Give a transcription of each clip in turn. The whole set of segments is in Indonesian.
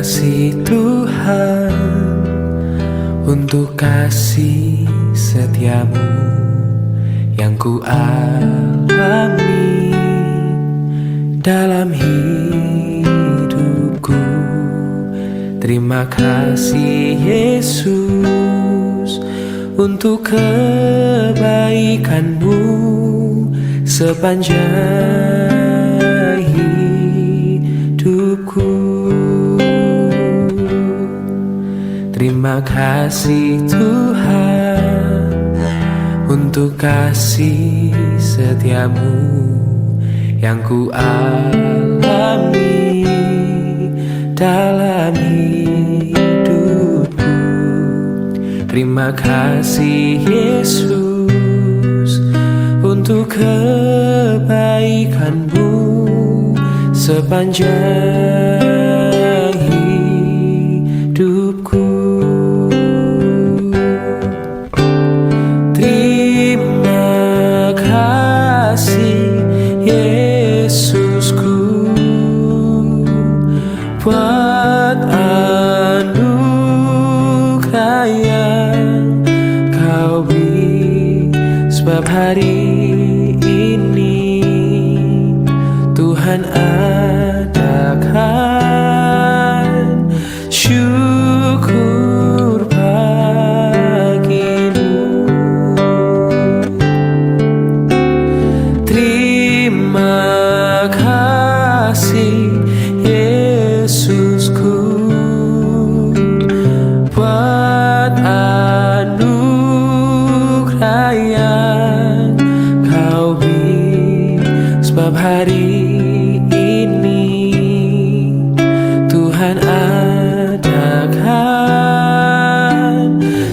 kasih Tuhan, untuk kasih setiamu yang ku alami dalam hidupku. Terima kasih Yesus untuk kebaikanmu sepanjang hidupku. Terima kasih Tuhan untuk kasih setiamu yang ku alami dalam hidupku. Terima kasih Yesus untuk kebaikanmu sepanjang hidupku. Terima kasih Yesusku buat anugerah yang kau beri, sebab hari ini Tuhan adakan syukur bagimu. Terima kasih Yesusku buat anugerah yang kau beri, sebab hari ini Tuhan adakan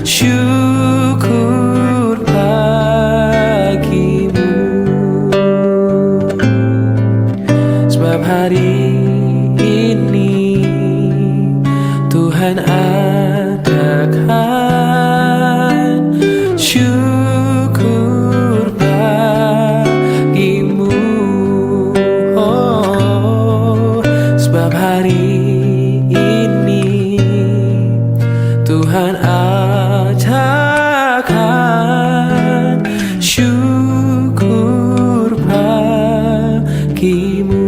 syukur bagimu. Sebab hari ini Tuhan adakan syukur bagimu. Oh, sebab hari ini Tuhan adakan syukur bagimu.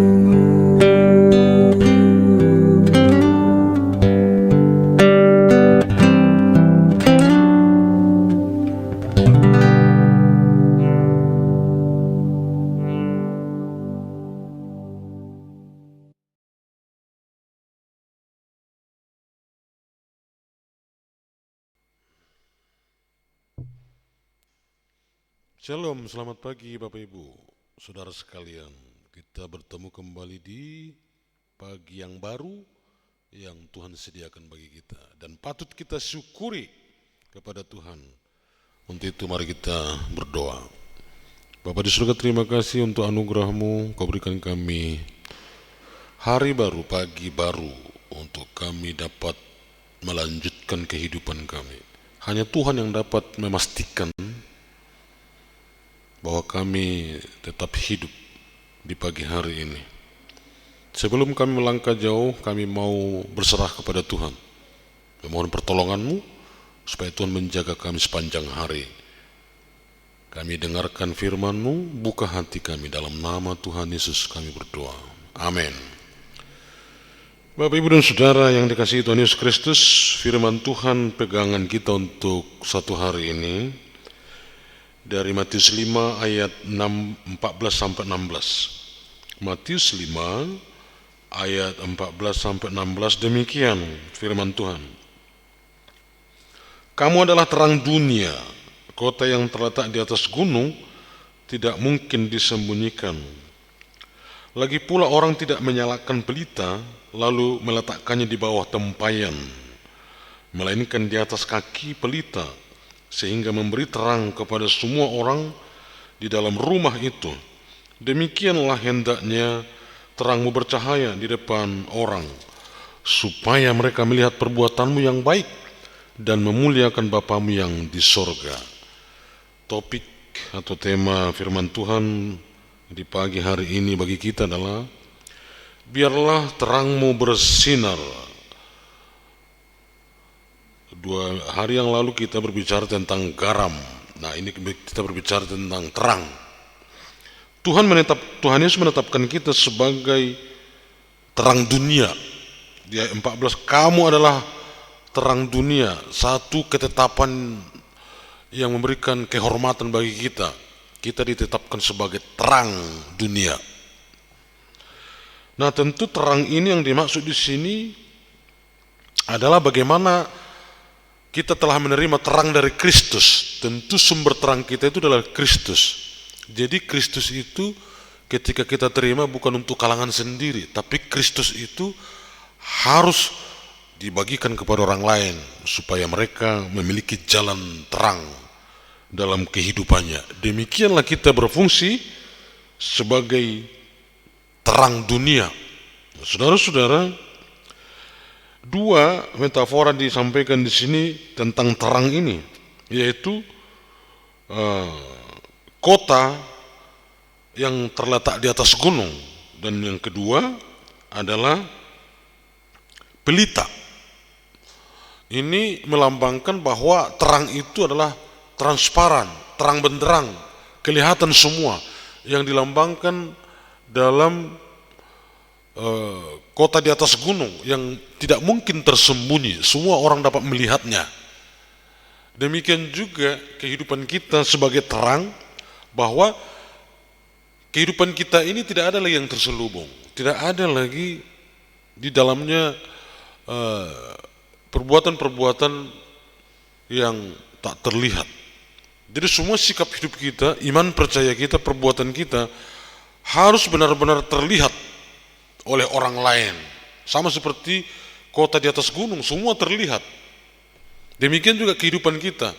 Shalom, selamat pagi Bapak Ibu, Saudara sekalian. Kita bertemu kembali di pagi yang baru yang Tuhan sediakan bagi kita. Dan patut kita syukuri kepada Tuhan. Untuk itu mari kita berdoa. Bapa di surga, terima kasih untuk anugerah-Mu. Kau berikan kami hari baru, pagi baru, untuk kami dapat melanjutkan kehidupan kami. Hanya Tuhan yang dapat memastikan bahwa kami tetap hidup di pagi hari ini. Sebelum kami melangkah jauh, kami mau berserah kepada Tuhan, memohon pertolongan-Mu supaya Tuhan menjaga kami sepanjang hari. Kami dengarkan firman-Mu, buka hati kami, dalam nama Tuhan Yesus kami berdoa. Amin. Bapak, Ibu, dan Saudara yang dikasihi Tuhan Yesus Kristus, firman Tuhan pegangan kita untuk satu hari ini dari Matius 5 ayat 14-16. Matius 5 ayat 14-16, demikian firman Tuhan. Kamu adalah terang dunia, kota yang terletak di atas gunung tidak mungkin disembunyikan. Lagi pula orang tidak menyalakan pelita lalu meletakkannya di bawah tempayan, melainkan di atas kaki pelita, sehingga memberi terang kepada semua orang di dalam rumah itu. Demikianlah hendaknya terangmu bercahaya di depan orang, supaya mereka melihat perbuatanmu yang baik dan memuliakan Bapamu yang di sorga. Topik atau tema firman Tuhan di pagi hari ini bagi kita adalah biarlah terangmu bersinar 2 hari yang lalu kita berbicara tentang garam. Nah, ini kita berbicara tentang terang. Tuhan Yesus menetapkan kita sebagai terang dunia. Di ayat 14, kamu adalah terang dunia, satu ketetapan yang memberikan kehormatan bagi kita. Kita ditetapkan sebagai terang dunia. Nah, tentu terang ini yang dimaksud di sini adalah bagaimana kita telah menerima terang dari Kristus. Tentu sumber terang kita itu adalah Kristus. Jadi Kristus itu ketika kita terima bukan untuk kalangan sendiri, tapi Kristus itu harus dibagikan kepada orang lain supaya mereka memiliki jalan terang dalam kehidupannya. Demikianlah kita berfungsi sebagai terang dunia. Saudara-saudara, 2 metafora disampaikan di sini tentang terang ini, yaitu kota yang terletak di atas gunung, dan yang kedua adalah pelita. Ini melambangkan bahwa terang itu adalah transparan, terang benderang, kelihatan semua, yang dilambangkan dalam kota di atas gunung yang tidak mungkin tersembunyi, semua orang dapat melihatnya. Demikian juga kehidupan kita sebagai terang, bahwa kehidupan kita ini tidak ada lagi yang terselubung, tidak ada lagi di dalamnya perbuatan-perbuatan yang tak terlihat. Jadi semua sikap hidup kita, iman percaya kita, perbuatan kita harus benar-benar terlihat oleh orang lain. Sama seperti kota di atas gunung, semua terlihat. Demikian juga kehidupan kita.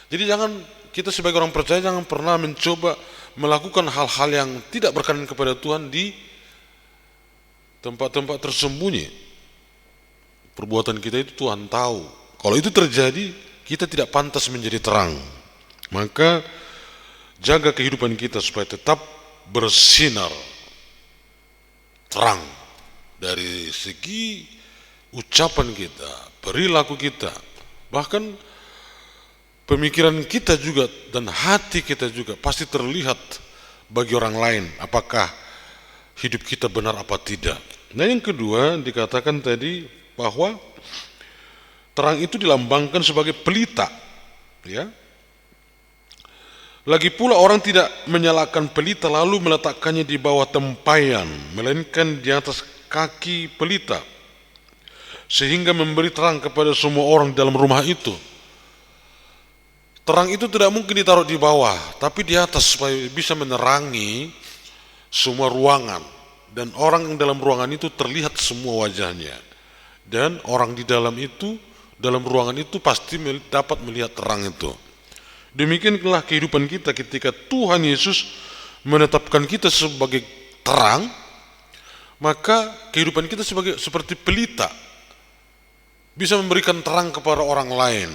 Jadi kita sebagai orang percaya jangan pernah mencoba melakukan hal-hal yang tidak berkenan kepada Tuhan di tempat-tempat tersembunyi. Perbuatan kita itu Tuhan tahu. Kalau itu terjadi, kita tidak pantas menjadi terang. Maka jaga kehidupan kita supaya tetap bersinar terang dari segi ucapan kita, perilaku kita, bahkan pemikiran kita juga dan hati kita juga pasti terlihat bagi orang lain apakah hidup kita benar apa tidak. Nah, yang kedua dikatakan tadi bahwa terang itu dilambangkan sebagai pelita, ya. Lagi pula orang tidak menyalakan pelita lalu meletakkannya di bawah tempayan, melainkan di atas kaki pelita, sehingga memberi terang kepada semua orang dalam rumah itu. Terang itu tidak mungkin ditaruh di bawah, tapi di atas supaya bisa menerangi semua ruangan. Dan orang yang dalam ruangan itu terlihat semua wajahnya. Dan orang di dalam ruangan itu pasti dapat melihat terang itu. Demikianlah kehidupan kita ketika Tuhan Yesus menetapkan kita sebagai terang, maka kehidupan kita seperti pelita, bisa memberikan terang kepada orang lain.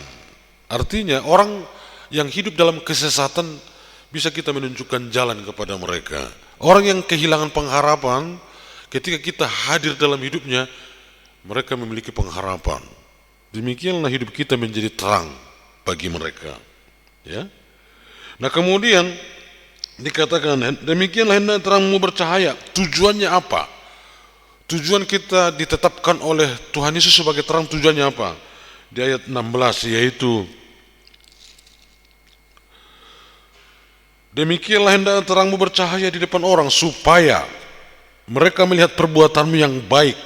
Artinya orang yang hidup dalam kesesatan bisa kita menunjukkan jalan kepada mereka. Orang yang kehilangan pengharapan, ketika kita hadir dalam hidupnya, mereka memiliki pengharapan. Demikianlah hidup kita menjadi terang bagi mereka. Ya. Nah, kemudian dikatakan demikianlah hendaknya terangmu bercahaya. Tujuannya apa? Tujuan kita ditetapkan oleh Tuhan Yesus sebagai terang, tujuannya apa? Di ayat 16, yaitu demikianlah hendaknya terangmu bercahaya di depan orang supaya mereka melihat perbuatanmu yang baik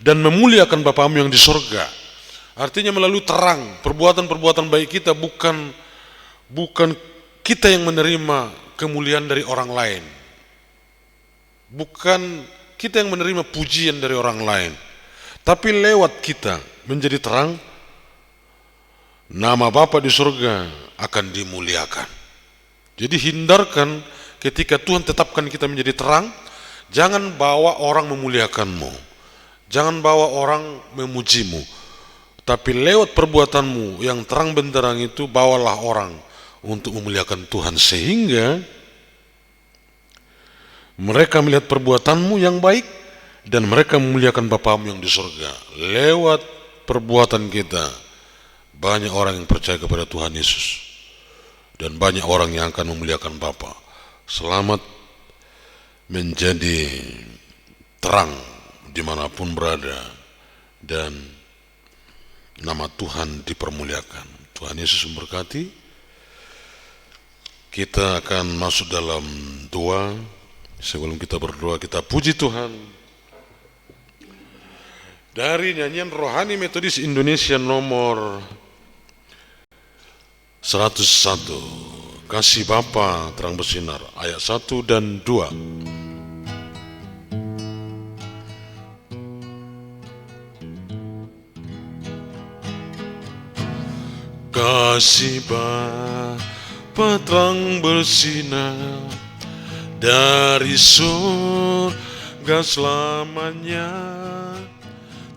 dan memuliakan Bapamu yang di surga. Artinya melalui terang, perbuatan-perbuatan baik kita bukan kita yang menerima kemuliaan dari orang lain. Bukan kita yang menerima pujian dari orang lain. Tapi lewat kita menjadi terang, nama Bapa di surga akan dimuliakan. Jadi hindarkan ketika Tuhan tetapkan kita menjadi terang, jangan bawa orang memuliakanmu. Jangan bawa orang memujimu. Tapi lewat perbuatanmu yang terang benderang itu, bawalah orang untuk memuliakan Tuhan. Sehingga mereka melihat perbuatanmu yang baik dan mereka memuliakan Bapamu yang di surga. Lewat perbuatan kita, banyak orang yang percaya kepada Tuhan Yesus. Dan banyak orang yang akan memuliakan Bapa. Selamat menjadi terang dimanapun berada. Dan nama Tuhan dipermuliakan. Tuhan Yesus memberkati. Kita akan masuk dalam doa. Sebelum kita berdoa, kita puji Tuhan. Dari nyanyian Rohani Metodis Indonesia nomor 101. Kasih Bapa terang bersinar, ayat 1 dan 2. Kasih Bapa terang bersinar dari surga selamanya,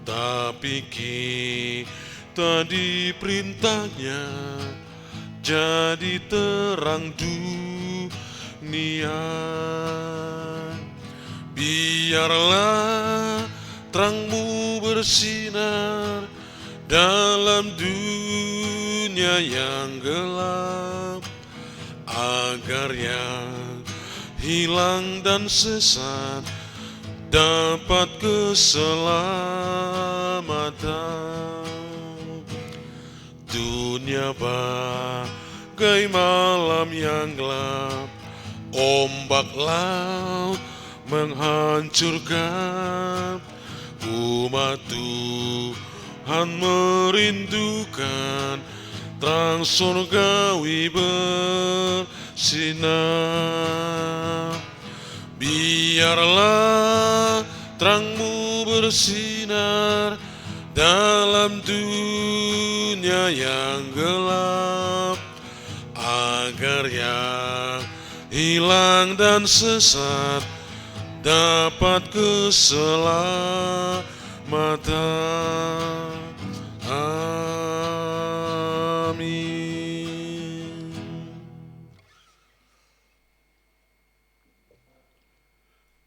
tapi kita diperintahnya jadi terang dunia. Biarlah terangmu bersinar dalam dunia yang gelap, agar yang hilang dan sesat dapat keselamatan. Dunia bagai malam yang gelap, ombak laut menghancurkan. Umat Tuhan merindukan terang surgawi bersinar. Biarlah terangmu bersinar dalam dunia yang gelap, agar yang hilang dan sesat dapat keselamatan. Amin.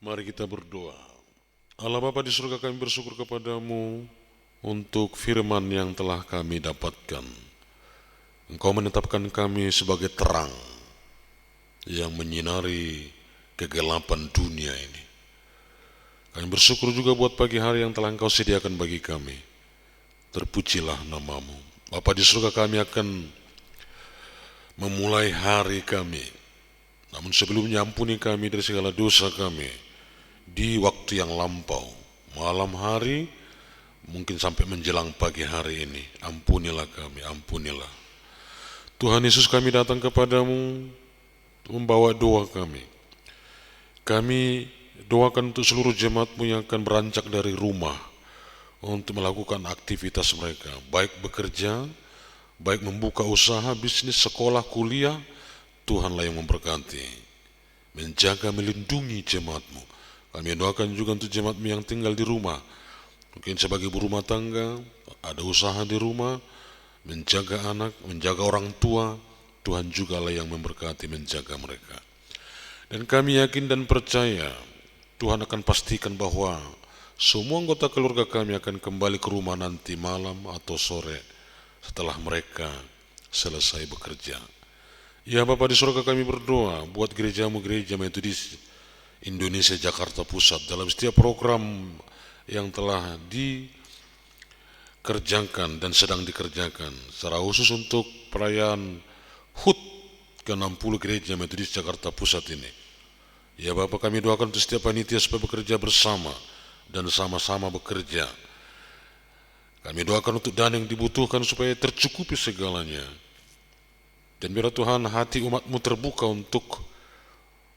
Mari kita berdoa. Allah Bapa di surga, kami bersyukur kepadamu untuk firman yang telah kami dapatkan. Engkau menetapkan kami sebagai terang yang menyinari kegelapan dunia ini. Kami bersyukur juga buat pagi hari yang telah Engkau sediakan bagi kami. Terpujilah namamu. Bapa di surga, kami akan memulai hari kami. Namun sebelumnya ampuni kami dari segala dosa kami di waktu yang lampau, malam hari, mungkin sampai menjelang pagi hari ini. Ampunilah kami, ampunilah. Tuhan Yesus, kami datang kepadamu membawa doa kami. Kami doakan untuk seluruh jemaat-Mu yang akan beranjak dari rumah untuk melakukan aktivitas mereka, baik bekerja, baik membuka usaha, bisnis, sekolah, kuliah. Tuhanlah yang memberkati, menjaga, melindungi jemaat-Mu. Kami doakan juga untuk jemaat-Mu yang tinggal di rumah, mungkin sebagai ibu rumah tangga, ada usaha di rumah, menjaga anak, menjaga orang tua. Tuhan jugalah yang memberkati, menjaga mereka. Dan kami yakin dan percaya Tuhan akan pastikan bahwa semua anggota keluarga kami akan kembali ke rumah nanti malam atau sore setelah mereka selesai bekerja. Ya Bapa di surga, kami berdoa buat gerejamu, Gereja Metodis Indonesia Jakarta Pusat, dalam setiap program yang telah dikerjakan dan sedang dikerjakan, secara khusus untuk perayaan HUT ke-60 Gereja Metodis Jakarta Pusat ini. Ya Bapak, kami doakan untuk setiap panitia supaya bekerja bersama dan sama-sama bekerja. Kami doakan untuk dana yang dibutuhkan supaya tercukupi segalanya. Dan biar Tuhan, hati umat-Mu terbuka untuk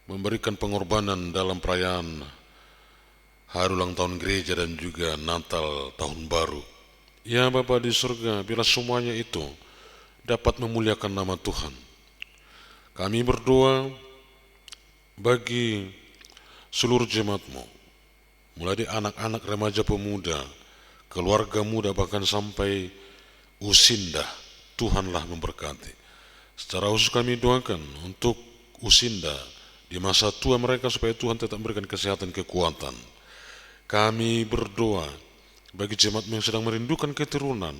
memberikan pengorbanan dalam perayaan hari ulang tahun gereja dan juga Natal tahun baru. Ya Bapa di surga, biarlah semuanya itu dapat memuliakan nama Tuhan. Kami berdoa bagi seluruh jemaat-Mu, mulai dari anak-anak, remaja, pemuda, keluarga muda, bahkan sampai usinda. Tuhanlah memberkati. Secara khusus kami doakan untuk usinda di masa tua mereka supaya Tuhan tetap memberikan kesehatan, kekuatan. Kami berdoa bagi jemaat yang sedang merindukan keturunan.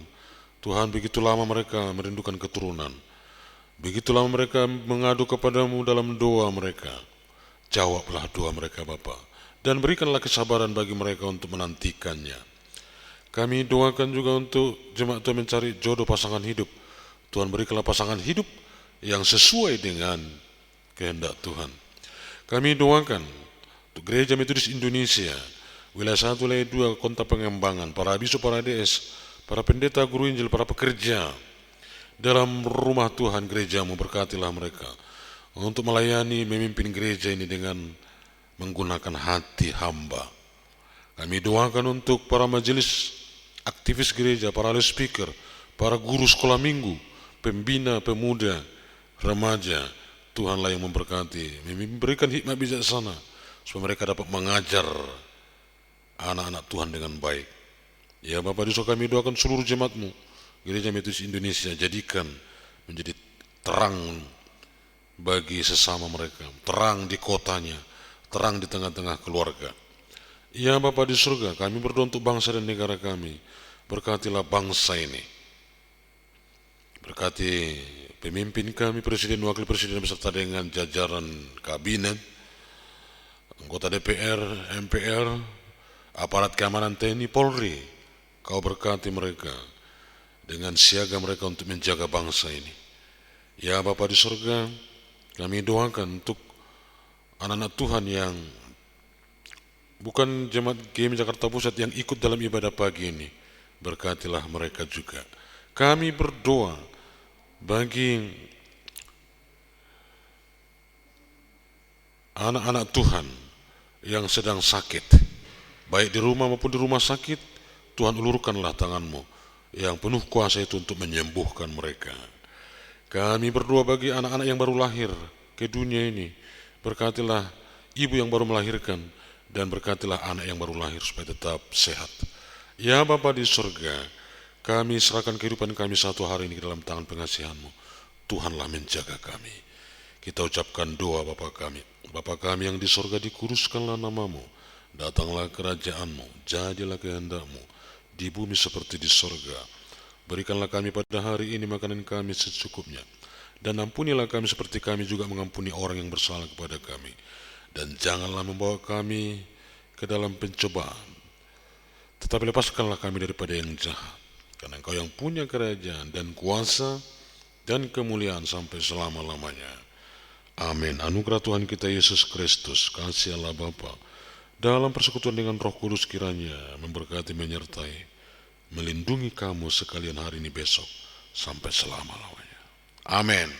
Tuhan, begitu lama mereka merindukan keturunan. Begitu lama mereka mengadu kepadamu dalam doa mereka. Jawablah doa mereka Bapa, dan berikanlah kesabaran bagi mereka untuk menantikannya. Kami doakan juga untuk jemaat Tuhan mencari jodoh pasangan hidup. Tuhan, berikanlah pasangan hidup yang sesuai dengan kehendak Tuhan. Kami doakan untuk Gereja Metodis Indonesia, wilayah 1, wilayah 2, Kota Pengembangan, para bisu, para DS, para pendeta, guru Injil, para pekerja dalam rumah Tuhan gerejamu, berkatilah mereka untuk melayani, memimpin gereja ini dengan menggunakan hati hamba. Kami doakan untuk para majelis aktivis gereja, para speaker, para guru sekolah minggu, pembina, pemuda, remaja. Tuhanlah yang memberkati, memberikan hikmat bijaksana supaya mereka dapat mengajar anak-anak Tuhan dengan baik. Ya Bapak di surga, kami doakan seluruh jemaatmu, Gereja Metodis Indonesia, jadikan menjadi terang bagi sesama mereka, terang di kotanya, terang di tengah-tengah keluarga. Ya Bapa di surga, kami berdoa untuk bangsa dan negara kami. Berkatilah bangsa ini. Berkati pemimpin kami, presiden, wakil presiden, beserta dengan jajaran kabinet, anggota DPR, MPR, aparat keamanan TNI, Polri. Kau berkati mereka dengan siaga mereka untuk menjaga bangsa ini. Ya Bapa di surga, kami doakan untuk anak-anak Tuhan yang bukan jemaat GMI Jakarta Pusat yang ikut dalam ibadah pagi ini. Berkatilah mereka juga. Kami berdoa bagi anak-anak Tuhan yang sedang sakit, baik di rumah maupun di rumah sakit. Tuhan, ulurkanlah tangan-Mu yang penuh kuasa itu untuk menyembuhkan mereka. Kami berdoa bagi anak-anak yang baru lahir ke dunia ini. Berkatilah ibu yang baru melahirkan, dan berkatilah anak yang baru lahir supaya tetap sehat. Ya Bapa di surga, kami serahkan kehidupan kami satu hari ini ke dalam tangan pengasihan-Mu. Tuhanlah menjaga kami. Kita ucapkan doa Bapa kami. Bapa kami yang di surga, dikuduskanlah nama-Mu. Datanglah kerajaan-Mu, jadilah kehendak-Mu di bumi seperti di surga. Berikanlah kami pada hari ini makanan kami secukupnya. Dan ampunilah kami seperti kami juga mengampuni orang yang bersalah kepada kami. Dan janganlah membawa kami ke dalam pencobaan, tetapi lepaskanlah kami daripada yang jahat. Karena Engkau yang punya kerajaan dan kuasa dan kemuliaan sampai selama-lamanya. Amin. Anugerah Tuhan kita Yesus Kristus, kasih Allah Bapa, dalam persekutuan dengan Roh Kudus kiranya memberkati, menyertai, melindungi kamu sekalian hari ini, besok, sampai selama-lamanya. Amin.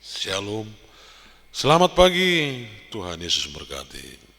Shalom. Selamat pagi. Tuhan Yesus memberkati.